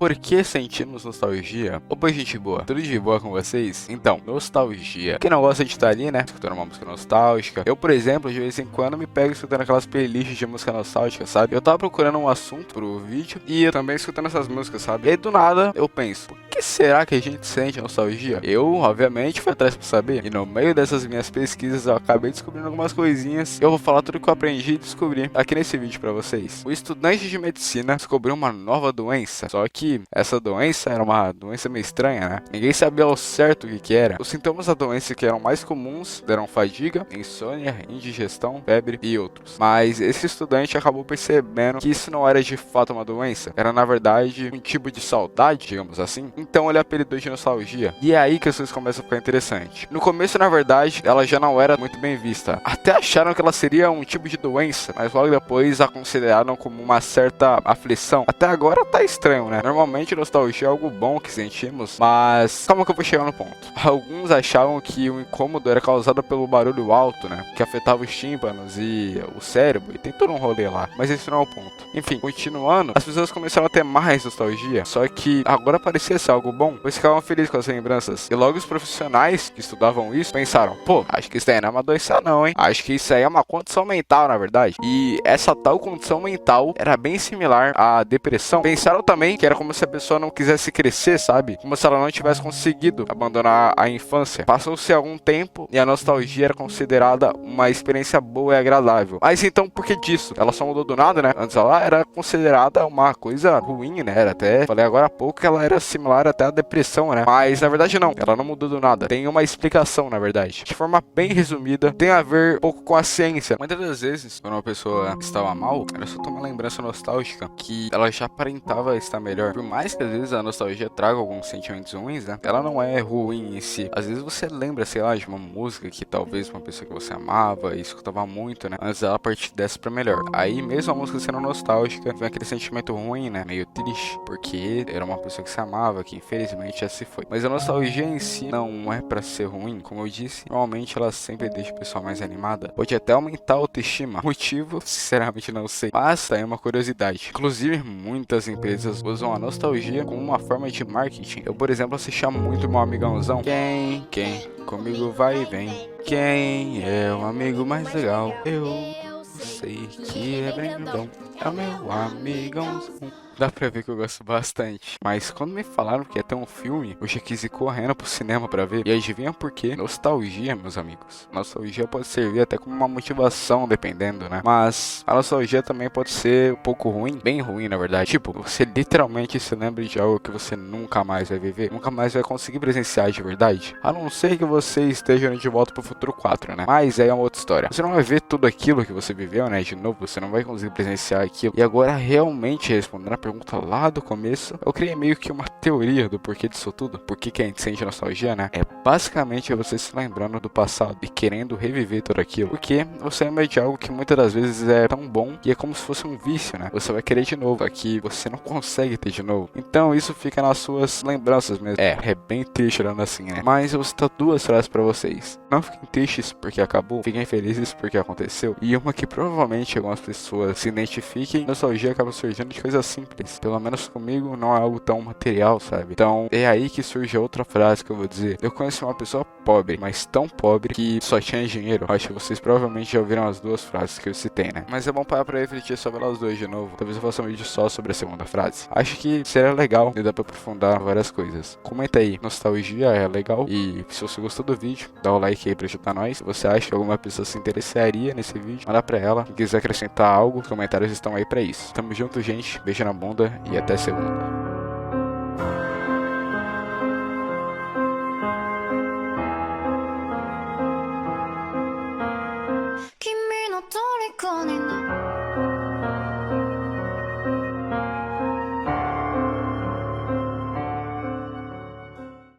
Por que sentimos nostalgia? Opa, gente boa, tudo de boa com vocês? Então, nostalgia. Quem não gosta de estar ali, né, escutando uma música nostálgica? Eu, por exemplo, de vez em quando me pego escutando aquelas playlists de música nostálgica, sabe? Eu tava procurando um assunto pro vídeo e eu também escutando essas músicas, sabe? E aí, do nada, eu penso, por que será que a gente sente nostalgia? Eu, obviamente, fui atrás pra saber. E no meio dessas minhas pesquisas, eu acabei descobrindo algumas coisinhas. Eu vou falar tudo que eu aprendi e descobri aqui nesse vídeo pra vocês. O estudante de medicina descobriu uma nova doença, só que essa doença era uma doença meio estranha, né? Ninguém sabia ao certo o que era. Os sintomas da doença que eram mais comuns eram fadiga, insônia, indigestão, febre e outros. Mas esse estudante acabou percebendo que isso não era de fato uma doença, era na verdade um tipo de saudade, digamos assim. Então ele apelidou de nostalgia. E é aí que as coisas começam a ficar interessantes. No começo, na verdade, ela já não era muito bem vista. Até acharam que ela seria um tipo de doença, mas logo depois a consideraram como uma certa aflição. Até agora tá estranho, né? Normalmente nostalgia é algo bom que sentimos, mas calma que eu vou chegar no ponto. Alguns achavam que o incômodo era causado pelo barulho alto, né? Que afetava os tímpanos e o cérebro, e tem todo um rolê lá. Mas esse não é o ponto. Enfim, continuando, as pessoas começaram a ter mais nostalgia, só que agora parecia ser algo bom, pois ficavam felizes com as lembranças. E logo os profissionais que estudavam isso pensaram, pô, acho que isso aí não é uma doença não, hein? Acho que isso aí é uma condição mental, na verdade. E essa tal condição mental era bem similar à depressão. Pensaram também que era como se a pessoa não quisesse crescer, sabe? Como se ela não tivesse conseguido abandonar a infância. Passou-se algum tempo e a nostalgia era considerada uma experiência boa e agradável. Mas então, por que disso? Ela só mudou do nada, né? Antes ela era considerada uma coisa ruim, né? Era até, falei agora há pouco que ela era similar até à depressão, né? Mas na verdade não, ela não mudou do nada. Tem uma explicação, na verdade. De forma bem resumida, tem a ver um pouco com a ciência. Muitas das vezes, quando uma pessoa estava mal, era só ter uma lembrança nostálgica que ela já aparentava estar melhor. Por mais que às vezes a nostalgia traga alguns sentimentos ruins, né? Ela não é ruim em si. Às vezes você lembra, sei lá, de uma música que talvez uma pessoa que você amava e escutava muito, né? Antes ela partir dessa pra melhor. Aí mesmo a música sendo nostálgica, vem aquele sentimento ruim, né? Meio triste, porque era uma pessoa que você amava, que infelizmente já se foi. Mas a nostalgia em si não é pra ser ruim, como eu disse. Normalmente ela sempre deixa o pessoal mais animada. Pode até aumentar a autoestima. Motivo, sinceramente não sei. Mas tá aí uma curiosidade. Inclusive, muitas empresas usam a nostalgia como uma forma de marketing. Eu, por exemplo, assistia muito meu amigãozão. Quem comigo vai e vem. Quem é o amigo mais legal? Eu sei que é Brandão. É o meu amigãozão. Dá pra ver que eu gosto bastante. Mas quando me falaram que ia ter um filme, eu já quis ir correndo pro cinema pra ver. E adivinha por quê? Nostalgia, meus amigos. Nostalgia pode servir até como uma motivação, dependendo, né? Mas a nostalgia também pode ser um pouco ruim. Bem ruim, na verdade. Tipo, você literalmente se lembra de algo que você nunca mais vai viver. Nunca mais vai conseguir presenciar de verdade. A não ser que você esteja indo de volta pro futuro 4, né? Mas aí é uma outra história. Você não vai ver tudo aquilo que você viveu, né? De novo, você não vai conseguir presenciar aquilo. E agora, realmente, respondendo a pergunta lá do começo, eu criei meio que uma teoria do porquê disso tudo. Por que a gente sente nostalgia, né? É basicamente você se lembrando do passado e querendo reviver tudo aquilo. Porque você lembra de algo que muitas das vezes é tão bom que é como se fosse um vício, né? Você vai querer de novo, aqui você não consegue ter de novo. Então isso fica nas suas lembranças mesmo. É bem triste olhando assim, né? Mas eu vou citar duas frases pra vocês. Não fiquem tristes porque acabou, fiquem felizes porque aconteceu. E uma que provavelmente algumas pessoas se identifiquem, nostalgia acaba surgindo de coisas simples. Pelo menos comigo não é algo tão material, sabe? Então é aí que surge a outra frase que eu vou dizer. Eu conheci uma pessoa pobre, mas tão pobre que só tinha dinheiro. Acho que vocês provavelmente já ouviram as duas frases que eu citei, né? Mas é bom parar pra refletir sobre elas duas de novo. Talvez eu faça um vídeo só sobre a segunda frase. Acho que seria legal e dá pra aprofundar várias coisas. Comenta aí, nostalgia é legal? E se você gostou do vídeo, dá o like aí pra ajudar nós. Se você acha que alguma pessoa se interessaria nesse vídeo, manda pra ela. Se quiser acrescentar algo, os comentários estão aí pra isso. Tamo junto, gente. Beijo na bunda e até segunda. 君の虜にな